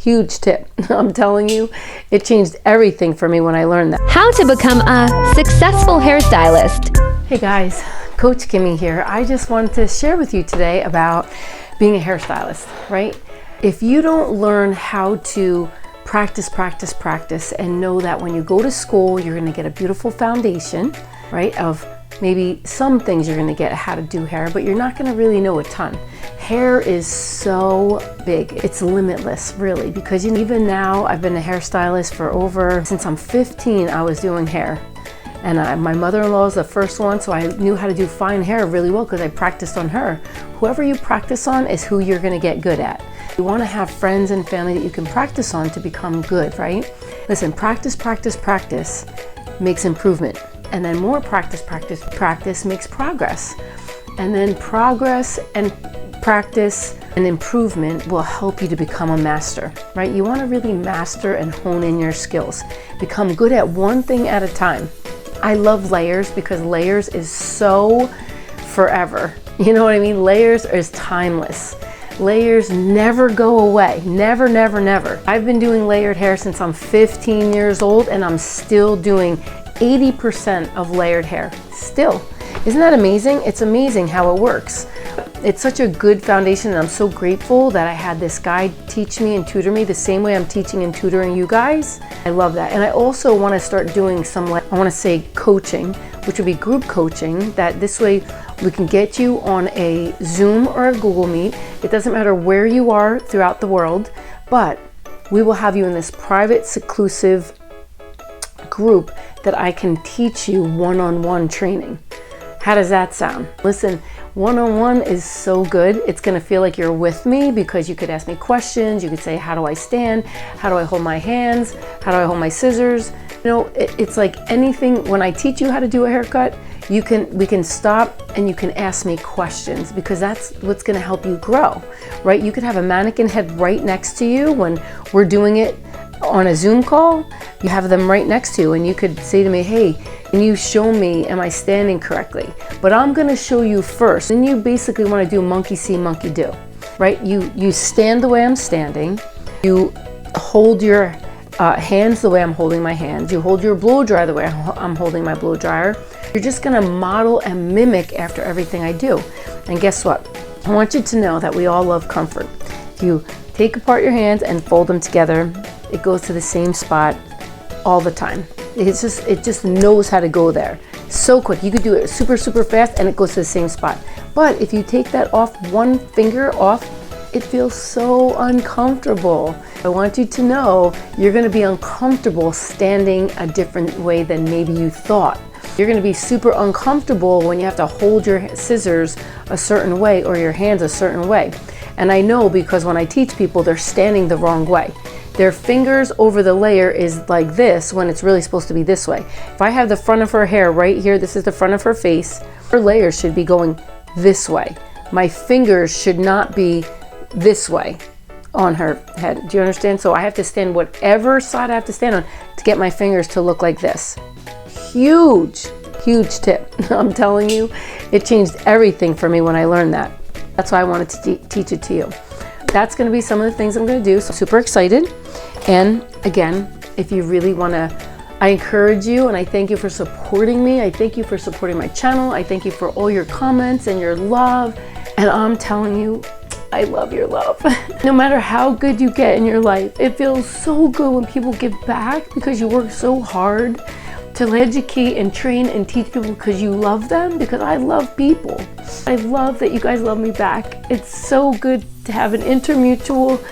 Huge tip. I'm telling you, it changed everything for me when I learned that. How to become a successful hairstylist. Hey guys, Coach Kimmy here. I just wanted to share with you today about being a hairstylist, right? If you don't learn how to practice, and know that when you go to school, you're gonna get a beautiful foundation, right? Of maybe some things you're gonna get how to do hair, but you're not gonna really know a ton. Hair is so big, it's limitless really, because even now I've been a hairstylist for since I'm 15, I was doing hair. And my mother-in-law is the first one, so I knew how to do fine hair really well because I practiced on her. Whoever you practice on is who you're gonna get good at. You wanna have friends and family that you can practice on to become good, right? Listen, practice makes improvement. And then more practice makes progress. And then progress and practice and improvement will help you to become a master, right? You want to really master and hone in your skills. Become good at one thing at a time. I love layers because layers is so forever. You know what I mean? Layers is timeless. Layers never go away. Never, never, never. I've been doing layered hair since I'm 15 years old and I'm still doing 80% of layered hair. Still. Isn't that amazing? It's amazing how it works. It's such a good foundation, and I'm so grateful that I had this guy teach me and tutor me the same way I'm teaching and tutoring you guys. I love that. And I also want to start doing some, I want to say coaching, which would be group coaching, that this way we can get you on a Zoom or a Google Meet. It doesn't matter where you are throughout the world, but we will have you in this private, seclusive group that I can teach you one-on-one training. How does that sound? Listen, one-on-one is so good. It's gonna feel like you're with me because you could ask me questions. You could say, how do I stand? How do I hold my hands? How do I hold my scissors? You know, it's like anything. When I teach you how to do a haircut, we can stop and you can ask me questions because that's what's gonna help you grow, right? You could have a mannequin head right next to you when we're doing it on a Zoom call. You have them right next to you and you could say to me, hey, can you show me, am I standing correctly? But I'm gonna show you first. And you basically wanna do monkey see, monkey do, right? You stand the way I'm standing. You hold your hands the way I'm holding my hands. You hold your blow dryer the way I'm holding my blow dryer. You're just gonna model and mimic after everything I do. And guess what? I want you to know that we all love comfort. If you take apart your hands and fold them together, it goes to the same spot all the time. It just knows how to go there. So quick. You could do it super, super fast and it goes to the same spot. But if you take that off, one finger off, it feels so uncomfortable. I want you to know you're gonna be uncomfortable standing a different way than maybe you thought. You're gonna be super uncomfortable when you have to hold your scissors a certain way or your hands a certain way. And I know because when I teach people, they're standing the wrong way. Their fingers over the layer is like this when it's really supposed to be this way. If I have the front of her hair right here, this is the front of her face, her layers should be going this way. My fingers should not be this way on her head. Do you understand? So I have to stand whatever side I have to stand on to get my fingers to look like this. Huge, huge tip. I'm telling you, it changed everything for me when I learned that. That's why I wanted to teach it to you. That's gonna be some of the things I'm gonna do, so super excited. And again, if you really wanna, I encourage you and I thank you for supporting me. I thank you for supporting my channel. I thank you for all your comments and your love. And I'm telling you, I love your love. No matter how good you get in your life, it feels so good when people give back because you work so hard to educate and train and teach people because you love them, because I love people. I love that you guys love me back. It's so good to have an intermutual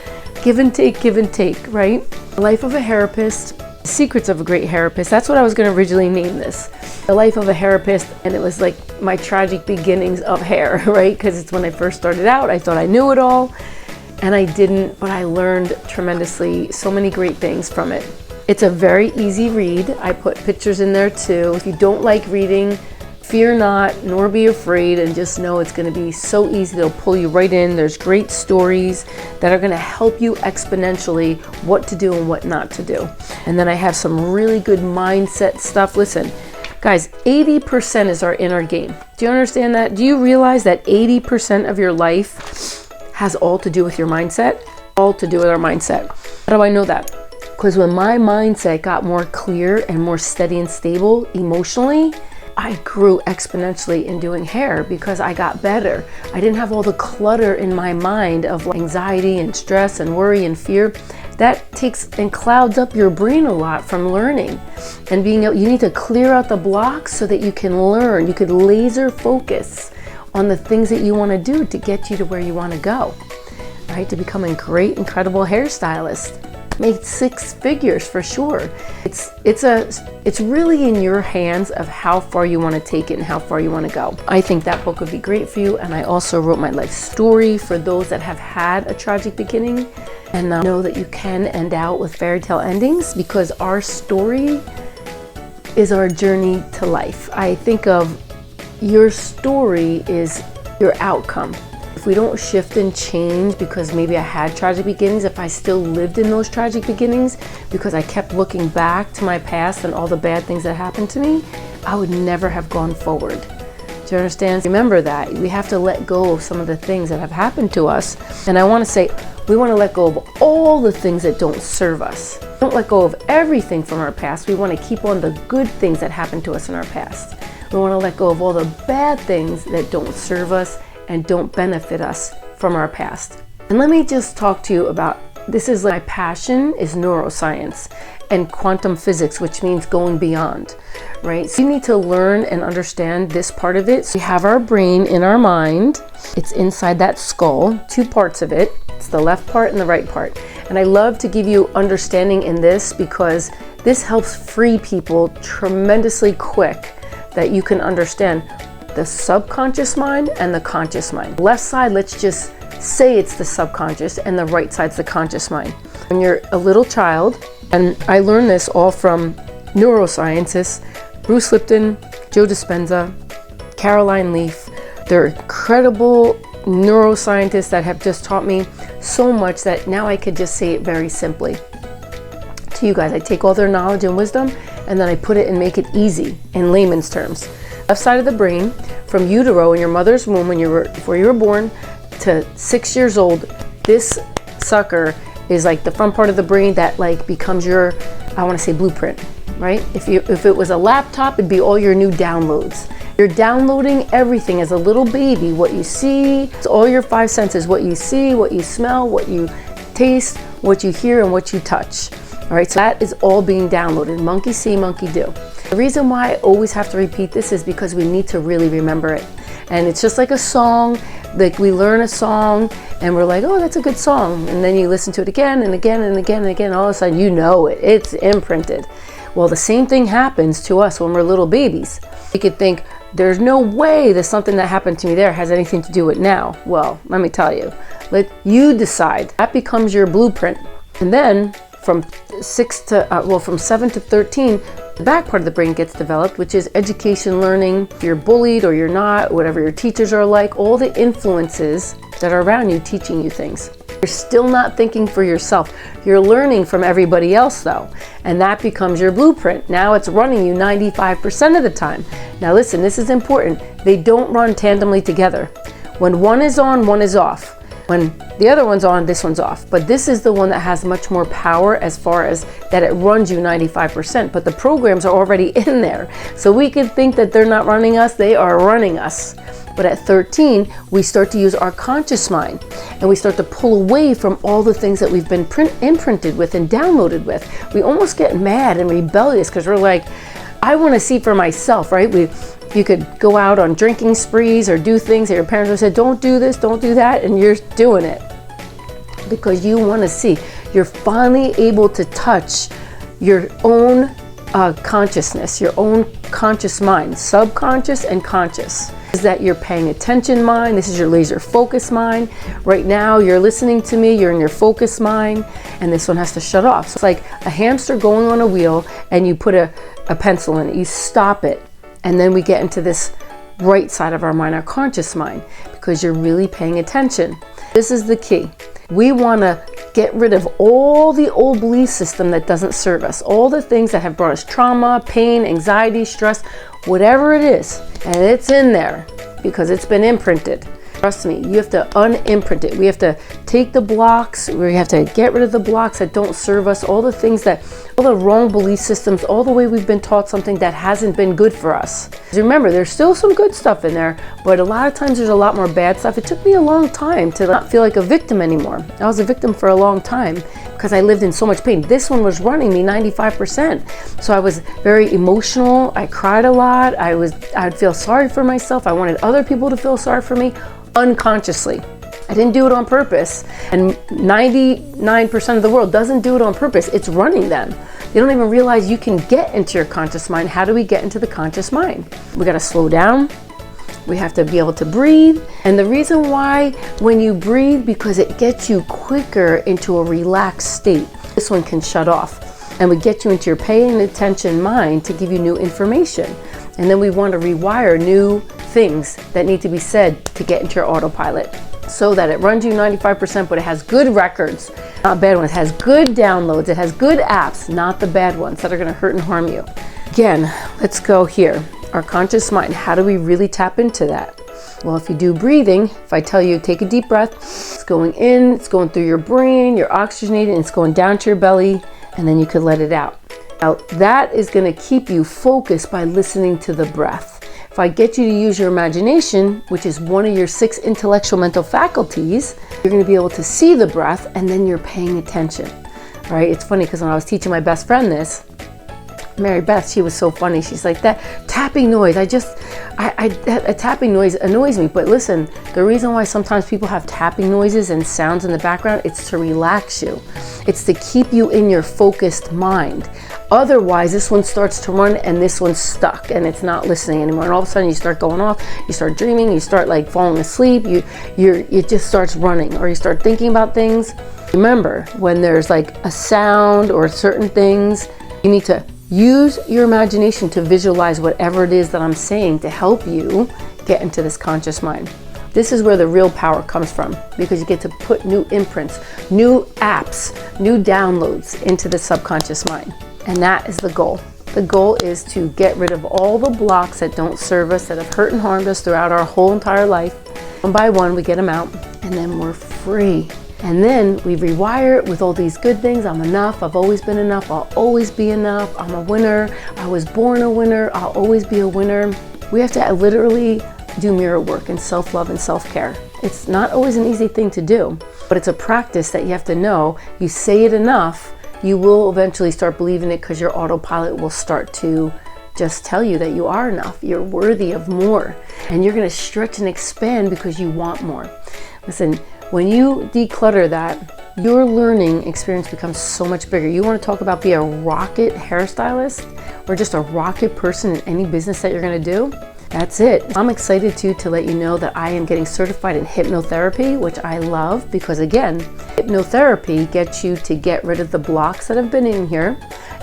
give and take, right? The life of a therapist, secrets of a great therapist. That's what I was going to originally name this. The life of a therapist, and it was like my tragic beginnings of hair, right? Because it's when I first started out, I thought I knew it all, and I didn't, but I learned tremendously, so many great things from it. It's a very easy read. I put pictures in there too. If you don't like reading, fear not, nor be afraid, and just know it's gonna be so easy. They'll pull you right in. There's great stories that are gonna help you exponentially what to do and what not to do. And then I have some really good mindset stuff. Listen, guys, 80% is our inner game. Do you understand that? Do you realize that 80% of your life has all to do with your mindset? All to do with our mindset. How do I know that? Because when my mindset got more clear and more steady and stable emotionally, I grew exponentially in doing hair because I got better. I didn't have all the clutter in my mind of anxiety and stress and worry and fear. That takes and clouds up your brain a lot from learning. And being able, you need to clear out the blocks so that you can learn. You could laser focus on the things that you want to do to get you to where you want to go, right? To become a great, incredible hairstylist. Make 6 figures for sure. It's really in your hands of how far you want to take it and how far you want to go. I think that book would be great for you. And I also wrote my life story for those that have had a tragic beginning and know that you can end out with fairy tale endings, because our story is our journey to life. I think of your story is your outcome. If we don't shift and change because maybe I had tragic beginnings, if I still lived in those tragic beginnings because I kept looking back to my past and all the bad things that happened to me, I would never have gone forward. Do you understand? Remember that. We have to let go of some of the things that have happened to us. And I want to say, we want to let go of all the things that don't serve us. Don't let go of everything from our past. We want to keep on the good things that happened to us in our past. We want to let go of all the bad things that don't serve us and don't benefit us from our past. And let me just talk to you about, this is my passion is neuroscience and quantum physics, which means going beyond, right? So you need to learn and understand this part of it. So we have our brain in our mind. It's inside that skull, 2 parts of it. It's the left part and the right part. And I love to give you understanding in this because this helps free people tremendously quick, that you can understand the subconscious mind and the conscious mind. Left side, let's just say it's the subconscious, and the right side's the conscious mind. When you're a little child, and I learned this all from neuroscientists, Bruce Lipton, Joe Dispenza, Caroline Leaf. They're incredible neuroscientists that have just taught me so much that now I could just say it very simply to you guys. I take all their knowledge and wisdom and then I put it and make it easy in layman's terms. Left side of the brain, from utero in your mother's womb before you were born to 6 years old, this sucker is like the front part of the brain that like becomes your, I want to say, blueprint, right? If it was a laptop, it'd be all your new downloads. You're downloading everything as a little baby, what you see, it's all your 5 senses, what you see, what you smell, what you taste, what you hear, and what you touch. All right, so that is all being downloaded. Monkey see, monkey do. The reason why I always have to repeat this is because we need to really remember it. And it's just like a song, like we learn a song and we're like, oh, that's a good song. And then you listen to it again and again and again and again, and all of a sudden you know it, it's imprinted. Well, the same thing happens to us when we're little babies. You could think, there's no way that something that happened to me there has anything to do with now. Well, let me tell you, let you decide. That becomes your blueprint. And then from 7 to 13, the back part of the brain gets developed, which is education, learning. If you're bullied or you're not, whatever your teachers are like, all the influences that are around you teaching you things. You're still not thinking for yourself. You're learning from everybody else though, and that becomes your blueprint. Now it's running you 95% of the time. Now listen, this is important. They don't run tandemly together. When one is on, one is off. When the other one's on, this one's off. But this is the one that has much more power as far as that it runs you 95%, but the programs are already in there. So we could think that they're not running us, they are running us. But at 13, we start to use our conscious mind and we start to pull away from all the things that we've been imprinted with and downloaded with. We almost get mad and rebellious because we're like, I want to see for myself, right? You could go out on drinking sprees or do things that your parents would say, don't do this, don't do that, and you're doing it because you want to see. You're finally able to touch your own consciousness, your own conscious mind, subconscious and conscious. Is that you're paying attention mind? This is your laser focus mind. Right now you're listening to me, you're in your focus mind, and this one has to shut off. So it's like a hamster going on a wheel and you put a pencil in it, you stop it, and then we get into this right side of our mind, our conscious mind, because you're really paying attention. This is the key. We want to get rid of all the old belief system that doesn't serve us, all the things that have brought us trauma, pain, anxiety, stress, whatever it is, and it's in there because it's been imprinted. Trust me, you have to unimprint it. We have to take the blocks, we have to get rid of the blocks that don't serve us, all the things that, all the wrong belief systems, all the way we've been taught something that hasn't been good for us. Remember, there's still some good stuff in there, but a lot of times there's a lot more bad stuff. It took me a long time to not feel like a victim anymore. I was a victim for a long time because I lived in so much pain. This one was running me 95%. So I was very emotional. I cried a lot. I'd feel sorry for myself. I wanted other people to feel sorry for me unconsciously. I didn't do it on purpose. And 99% of the world doesn't do it on purpose. It's running them. They don't even realize you can get into your conscious mind. How do we get into the conscious mind? We got to slow down. We have to be able to breathe. And the reason why, when you breathe, because it gets you quicker into a relaxed state. This one can shut off. And we get you into your paying attention mind to give you new information. And then we want to rewire new things that need to be said to get into your autopilot, so that it runs you 95%, but it has good records, not bad ones. It has good downloads. It has good apps, not the bad ones that are going to hurt and harm you. Again, let's go here. Our conscious mind, how do we really tap into that? Well, if you do breathing, if I tell you take a deep breath, it's going in, it's going through your brain, you're oxygenating, it's going down to your belly, and then you could let it out. Now, that is going to keep you focused by listening to the breath. If I get you to use your imagination, which is one of your 6 intellectual mental faculties, you're going to be able to see the breath, and then you're paying attention, right? It's funny because when I was teaching my best friend this, Mary Beth, she was so funny. She's like, that tapping noise, a tapping noise annoys me. But listen, the reason why sometimes people have tapping noises and sounds in the background, it's to relax you. It's to keep you in your focused mind. Otherwise, this one starts to run and this one's stuck and it's not listening anymore. And all of a sudden you start going off, you start dreaming, you start like falling asleep, it just starts running, or you start thinking about things. Remember, when there's like a sound or certain things, you need to use your imagination to visualize whatever it is that I'm saying to help you get into this conscious mind. This is where the real power comes from, because you get to put new imprints, new apps, new downloads into the subconscious mind. And that is the goal. The goal is to get rid of all the blocks that don't serve us, that have hurt and harmed us throughout our whole entire life. One by one, we get them out, and then we're free. And then we rewire it with all these good things. I'm enough. I've always been enough. I'll always be enough. I'm a winner. I was born a winner. I'll always be a winner. We have to literally do mirror work and self-love and self-care. It's not always an easy thing to do, but it's a practice that you have to know. You say it enough, you will eventually start believing it, because your autopilot will start to just tell you that you are enough. You're worthy of more. And you're going to stretch and expand because you want more. Listen, when you declutter that, your learning experience becomes so much bigger. You want to talk about being a rocket hairstylist or just a rocket person in any business that you're going to do? That's it. I'm excited to let you know that I am getting certified in hypnotherapy, which I love, because again, hypnotherapy gets you to get rid of the blocks that have been in here.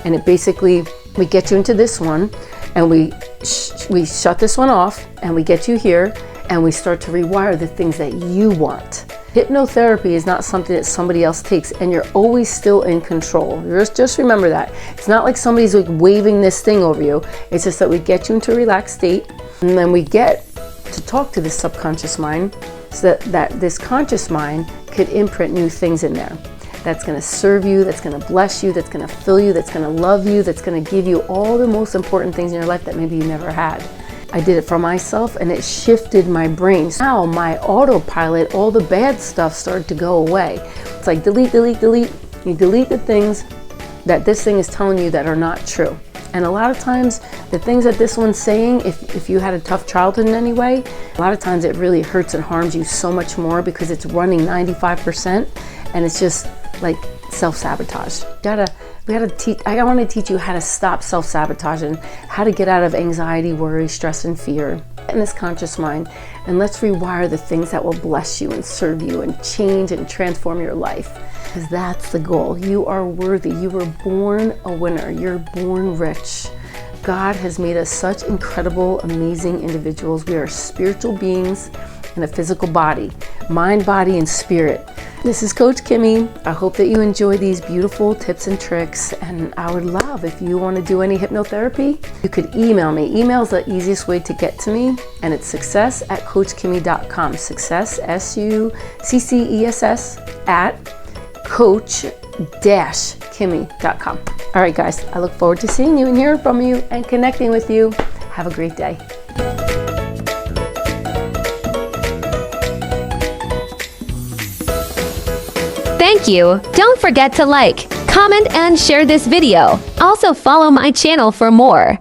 And it basically, we get you into this one and we shut this one off and we get you here and we start to rewire the things that you want. Hypnotherapy is not something that somebody else takes, and you're always still in control. Just remember that. It's not like somebody's like waving this thing over you. It's just that we get you into a relaxed state, and then we get to talk to this subconscious mind so that this conscious mind could imprint new things in there. That's going to serve you, that's going to bless you, that's going to fill you, that's going to love you, that's going to give you all the most important things in your life that maybe you never had. I did it for myself and it shifted my brain. Now my autopilot, all the bad stuff started to go away. It's like delete, delete, delete. You delete the things that this thing is telling you that are not true. And a lot of times the things that this one's saying, if you had a tough childhood in any way, a lot of times it really hurts and harms you so much more because it's running 95% and it's just like self-sabotage. I want to teach you how to stop self-sabotaging, how to get out of anxiety, worry, stress, and fear in this conscious mind. And let's rewire the things that will bless you and serve you and change and transform your life. Because that's the goal. You are worthy. You were born a winner. You're born rich. God has made us such incredible, amazing individuals. We are spiritual beings in a physical body, mind, body, and spirit. This is Coach Kimmy. I hope that you enjoy these beautiful tips and tricks, and I would love if you want to do any hypnotherapy, you could email me. Email is the easiest way to get to me, and it's success@coachkimmy.com. Success, SUCCESS at coach-kimmy.com. All right, guys, I look forward to seeing you and hearing from you and connecting with you. Have a great day. Thank you. Don't forget to like, comment, and share this video. Also follow my channel for more.